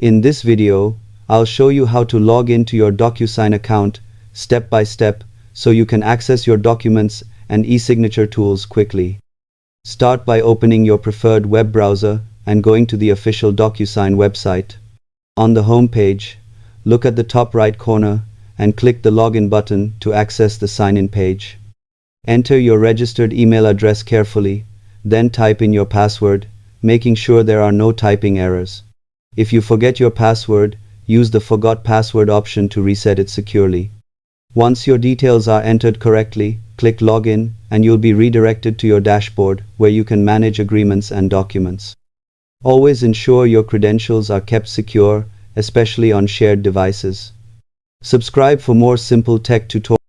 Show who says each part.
Speaker 1: In this video, I'll show you how to log into your Docusign account step by step so you can access your documents and e-signature tools quickly. Start by opening your preferred web browser and going to the official Docusign website. On the home page, look at the top right corner and click the login button to access the sign-in page. Enter your registered email address carefully, then type in your password, making sure there are no typing errors. If you forget your password, use the Forgot Password option to reset it securely. Once your details are entered correctly, click Login and you'll be redirected to your dashboard where you can manage agreements and documents. Always ensure your credentials are kept secure, especially on shared devices. Subscribe for more simple tech tutorials.